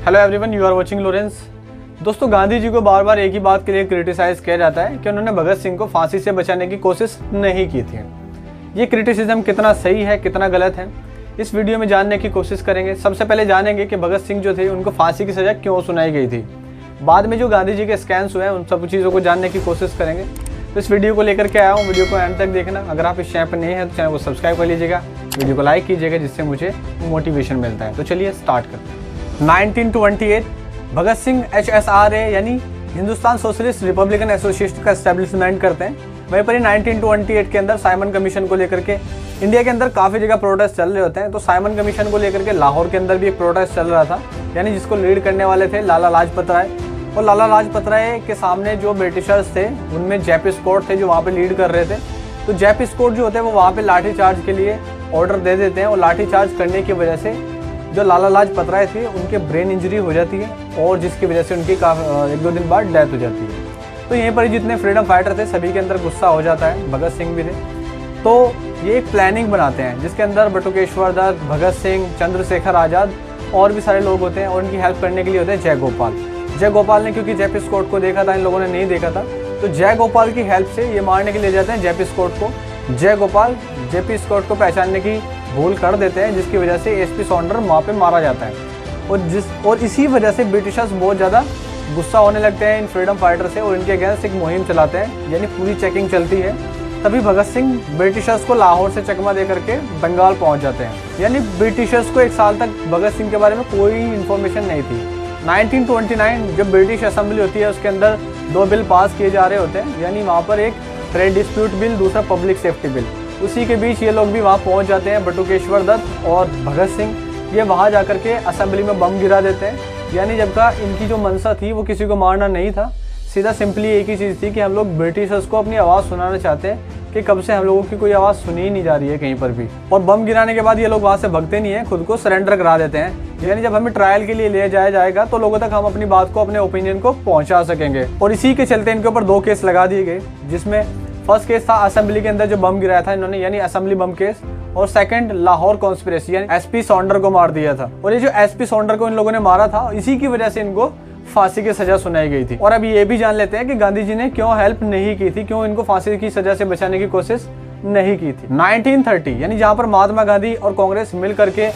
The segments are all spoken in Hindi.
Hello everyone, you are watching Lawrence. दोस्तों, गांधी जी को बार बार एक ही बात के लिए क्रिटिसाइज किया जाता है कि उन्होंने भगत सिंह को फांसी से बचाने की कोशिश नहीं की थी। ये क्रिटिसिज्म कितना सही है, कितना गलत है, इस वीडियो में जानने की कोशिश करेंगे। सबसे पहले जानेंगे कि भगत सिंह जो थे उनको फांसी की सज़ा क्यों सुनाई गई थी। बाद में जो गांधी जी के स्कैम्स हुए हैं उन सब चीज़ों को जानने की कोशिश करेंगे। तो इस वीडियो को लेकर के आया हूँ, वीडियो को एंड तक देखना। अगर आप इस चैनल पर नए हैं तो चैनल को सब्सक्राइब कर लीजिएगा, वीडियो को लाइक कीजिएगा, जिससे मुझे मोटिवेशन मिलता है। तो चलिए स्टार्ट करते हैं। 1928 भगत सिंह HSRA यानी हिंदुस्तान सोशलिस्ट रिपब्लिकन एसोसिएशन का एस्टेब्लिशमेंट करते हैं। वहीं पर 1928 के अंदर साइमन कमीशन को लेकर के इंडिया के अंदर काफ़ी जगह प्रोटेस्ट चल रहे होते हैं। तो साइमन कमीशन को लेकर के लाहौर के अंदर भी एक प्रोटेस्ट चल रहा था, यानी जिसको लीड करने वाले थे लाला लाजपत राय। और लाला लाजपत राय के सामने जो ब्रिटिशर्स थे उनमें जेपी स्कॉट थे जो वहाँ पे लीड कर रहे थे। तो जेपी स्कॉट जो होते हैं वो वहाँ पे लाठी चार्ज के लिए ऑर्डर दे देते हैं, और लाठी चार्ज करने की वजह से जो लाला लाजपत राय थे उनके ब्रेन इंजरी हो जाती है, और जिसकी वजह से उनकी 1-2 दिन बाद डेथ हो जाती है। तो यहीं पर जितने फ्रीडम फाइटर थे सभी के अंदर गुस्सा हो जाता है, भगत सिंह भी थे। तो ये एक प्लानिंग बनाते हैं जिसके अंदर बटुकेश्वर दत्त, भगत सिंह, चंद्रशेखर आज़ाद और भी सारे लोग होते हैं, और उनकी हेल्प करने के लिए होते हैं जयगोपाल। जयगोपाल ने, क्योंकि जेपी स्कॉट को देखा था, इन लोगों ने नहीं देखा था, तो जयगोपाल की हेल्प से ये मारने के लिए जाते हैं जेपी स्कॉट को। जयगोपाल जेपी स्कॉट को पहचानने की भूल कर देते हैं, जिसकी वजह से एसपी सॉन्डर वहाँ पे मारा जाता है। और इसी वजह से ब्रिटिशर्स बहुत ज़्यादा गुस्सा होने लगते हैं इन फ्रीडम फाइटर से, और इनके अगेंस्ट एक मुहिम चलाते हैं, यानी पूरी चेकिंग चलती है। तभी भगत सिंह ब्रिटिशर्स को लाहौर से चकमा दे करके बंगाल पहुँच जाते हैं। यानी ब्रिटिशर्स को 1 साल तक भगत सिंह के बारे में कोई इन्फॉर्मेशन नहीं थी। 1929 जब ब्रिटिश असेंबली होती है उसके अंदर 2 बिल पास किए जा रहे होते हैं, यानी वहाँ पर एक ट्रेड डिस्प्यूट बिल, दूसरा पब्लिक सेफ्टी बिल। उसी के बीच ये लोग भी वहाँ पहुँच जाते हैं। बटुकेश्वर दत्त और भगत सिंह ये वहाँ जाकर के असेंबली में बम गिरा देते हैं। यानी जबकि इनकी जो मंशा थी वो किसी को मारना नहीं था, सीधा सिंपली एक ही चीज़ थी कि हम लोग ब्रिटिशर्स को अपनी आवाज़ सुनाना चाहते हैं कि कब से हम लोगों की कोई आवाज़ सुनी ही नहीं जा रही है कहीं पर भी। और बम गिराने के बाद ये लोग वहाँ से भगते नहीं हैं, खुद को सरेंडर करा देते हैं। यानी जब हमें ट्रायल के लिए ले जाया जाएगा तो लोगों तक हम अपनी बात को, अपने ओपिनियन को पहुँचा सकेंगे। और इसी के चलते इनके ऊपर 2 केस लगा दिए गए, जिसमें फर्स्ट केस था असेंबली के अंदर जो बम गिराया था इन्होंने, यानी असेंबली बम केस, और सेकंड लाहौर कॉन्स्पिरेसी, यानी एसपी सॉन्डर को मार दिया था। और ये जो एसपी सॉन्डर को इन लोगों ने मारा था, इसी की वजह से इनको फांसी की सजा सुनाई गई थी। और अब ये भी जान लेते हैं कि गांधी जी ने क्यों हेल्प नहीं की थी, क्यों इनको फांसी की सजा से बचाने की कोशिश नहीं की थी। 1930 यानी जहाँ पर महात्मा गांधी और कांग्रेस मिल करके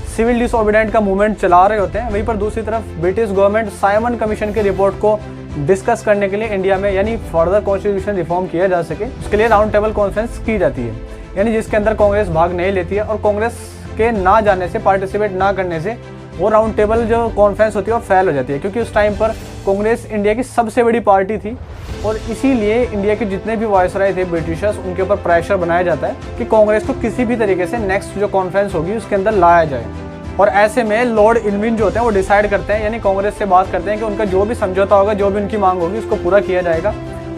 सिविल डिसओबीडिएंट का मूवमेंट चला रहे होते हैं, वहीं पर दूसरी तरफ ब्रिटिश गवर्नमेंट साइमन कमीशन की रिपोर्ट को डिस्कस करने के लिए इंडिया में, यानी फर्दर कॉन्स्टिट्यूशन रिफॉर्म किया जा सके, उसके लिए राउंड टेबल कॉन्फ्रेंस की जाती है, यानी जिसके अंदर कांग्रेस भाग नहीं लेती है। और कांग्रेस के ना जाने से, पार्टिसिपेट ना करने से वो राउंड टेबल जो कॉन्फ्रेंस होती है वो फेल हो जाती है, क्योंकि उस टाइम पर कांग्रेस इंडिया की सबसे बड़ी पार्टी थी। और इसीलिए इंडिया के जितने भी वायसराय थे ब्रिटिशर्स, उनके ऊपर प्रेशर बनाया जाता है कि कांग्रेस को किसी भी तरीके से नेक्स्ट जो कॉन्फ्रेंस होगी उसके अंदर लाया जाए। और ऐसे में लॉर्ड इरविन जो होते हैं वो डिसाइड करते हैं, यानी कांग्रेस से बात करते हैं कि उनका जो भी समझौता होगा, जो भी उनकी मांग होगी उसको पूरा किया जाएगा।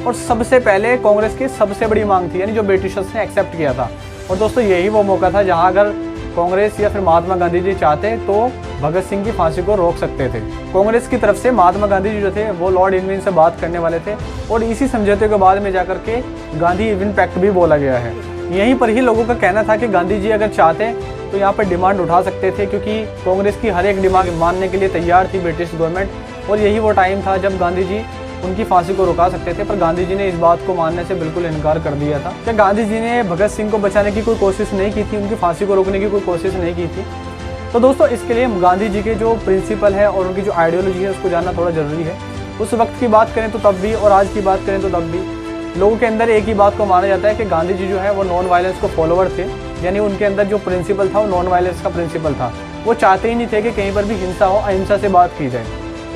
और सबसे पहले कांग्रेस की सबसे बड़ी मांग थी, यानी जो ब्रिटिशर्स ने एक्सेप्ट किया था। और दोस्तों, यही वो मौका था जहां अगर कांग्रेस या फिर महात्मा गांधी जी चाहते तो भगत सिंह की फांसी को रोक सकते थे। कांग्रेस की तरफ से महात्मा गांधी जी जो थे वो लॉर्ड इरविन से बात करने वाले थे, और इसी समझौते के बाद में जाकर के गांधी इरविन पैक्ट भी बोला गया है। यहीं पर ही लोगों का कहना था कि गांधी जी अगर चाहते तो यहाँ पर डिमांड उठा सकते थे, क्योंकि कांग्रेस की हर एक डिमांड मानने के लिए तैयार थी ब्रिटिश गवर्नमेंट। और यही वो टाइम था जब गांधी जी उनकी फांसी को रुका सकते थे, पर गांधी जी ने इस बात को मानने से बिल्कुल इनकार कर दिया था। क्या गांधी जी ने भगत सिंह को बचाने की कोई कोशिश नहीं की थी, उनकी फांसी को रोकने की कोई कोशिश नहीं की थी? तो दोस्तों, इसके लिए गांधी जी के जो प्रिंसिपल है और उनकी जो आइडियोलॉजी है उसको जानना थोड़ा ज़रूरी है। उस वक्त की बात करें तो तब भी, और आज की बात करें तो तब भी, लोगों के अंदर एक ही बात को माना जाता है कि गांधी जी जो है वो नॉन वायलेंस को फॉलोवर थे, यानी उनके अंदर जो प्रिंसिपल था वो नॉन वायलेंस का प्रिंसिपल था। वो चाहते ही नहीं थे कि कहीं पर भी हिंसा हो, अहिंसा से बात की जाए।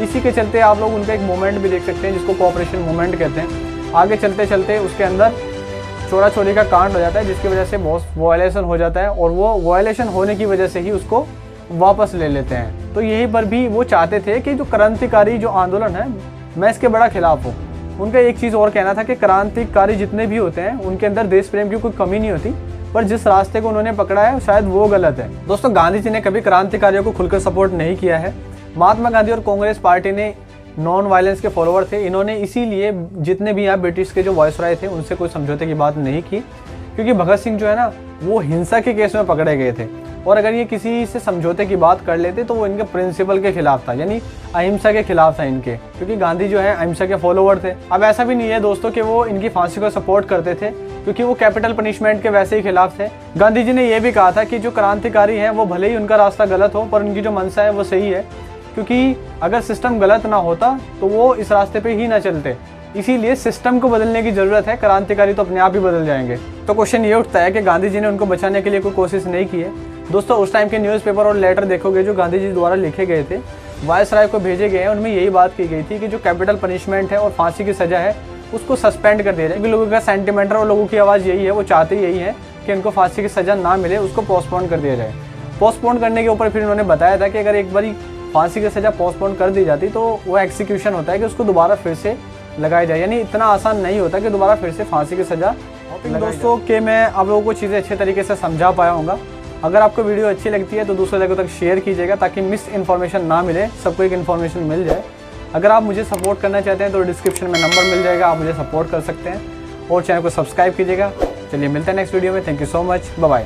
इसी के चलते आप लोग उनका एक मूवमेंट भी देख सकते हैं जिसको कोऑपरेशन मूवमेंट कहते हैं। आगे चलते चलते उसके अंदर चोरा चोरी का कांड हो जाता है, जिसकी वजह से बहुत वायलेशन हो जाता है, और वो वायलेशन होने की वजह से ही उसको वापस ले लेते हैं। तो यहीं पर भी वो चाहते थे कि जो क्रांतिकारी जो आंदोलन है, मैं इसके बड़ा खिलाफ हूँ। उनका एक चीज़ और कहना था कि क्रांतिकारी जितने भी होते हैं उनके अंदर देश प्रेम की कोई कमी नहीं होती, पर जिस रास्ते को उन्होंने पकड़ा है शायद वो गलत है। दोस्तों, गांधी जी ने कभी क्रांतिकारियों को खुलकर सपोर्ट नहीं किया है। महात्मा गांधी और कांग्रेस पार्टी ने नॉन वायलेंस के फॉलोवर थे। इन्होंने इसीलिए जितने भी यहाँ ब्रिटिश के जो वायसराय थे उनसे कोई समझौते की बात नहीं की, क्योंकि भगत सिंह जो है ना वो हिंसा के केस में पकड़े गए थे। और अगर ये किसी से समझौते की बात कर लेते तो वो इनके प्रिंसिपल के खिलाफ था, यानी अहिंसा के खिलाफ था इनके, क्योंकि गांधी जो है अहिंसा के फॉलोवर थे। अब ऐसा भी नहीं है दोस्तों कि वो इनकी फांसी को सपोर्ट करते थे, क्योंकि वो कैपिटल पनिशमेंट के वैसे ही खिलाफ थे। गांधी जी ने यह भी कहा था कि जो क्रांतिकारी हैं वो भले ही उनका रास्ता गलत हो पर उनकी जो मंशा है वो सही है, क्योंकि अगर सिस्टम गलत ना होता तो वो इस रास्ते पे ही ना चलते। इसीलिए सिस्टम को बदलने की ज़रूरत है, क्रांतिकारी तो अपने आप ही बदल जाएंगे। तो क्वेश्चन ये उठता है कि गांधी जी ने उनको बचाने के लिए कोई कोशिश नहीं की है। दोस्तों उस टाइम के न्यूज़पेपर और लेटर देखोगे जो गांधी जी द्वारा लिखे गए थे, वायसराय को भेजे गए हैं, उनमें यही बात की गई थी कि जो कैपिटल पनिशमेंट है और फांसी की सज़ा है उसको सस्पेंड कर दिया जाए, क्योंकि लोगों का सेंटिमेंट और लोगों की आवाज़ यही है, वो चाहते यही है कि इनको फांसी की सज़ा ना मिले, उसको पोस्टपोन कर दिया जाए। पोस्टपोन करने के ऊपर फिर उन्होंने बताया था कि अगर एक बारी फांसी की सज़ा पोस्टपोन कर दी जाती तो वो एक्सिक्यूशन होता है कि उसको दोबारा फिर से लगाई जाए, यानी इतना आसान नहीं होता कि दोबारा फिर से फांसी की सज़ा। दोस्तों कि मैं आप लोगों को चीज़ें अच्छे तरीके से समझा पाया हूँगा। अगर आपको वीडियो अच्छी लगती है तो दूसरे लोगों तक शेयर कीजिएगा ताकि मिस इन्फॉर्मेशन ना मिले, सबको एक इन्फॉर्मेशन मिल जाए। अगर आप मुझे सपोर्ट करना चाहते हैं तो डिस्क्रिप्शन में नंबर मिल जाएगा, आप मुझे सपोर्ट कर सकते हैं और चैनल को सब्सक्राइब कीजिएगा। चलिए मिलते हैं नेक्स्ट वीडियो में। Thank you so much, bye bye.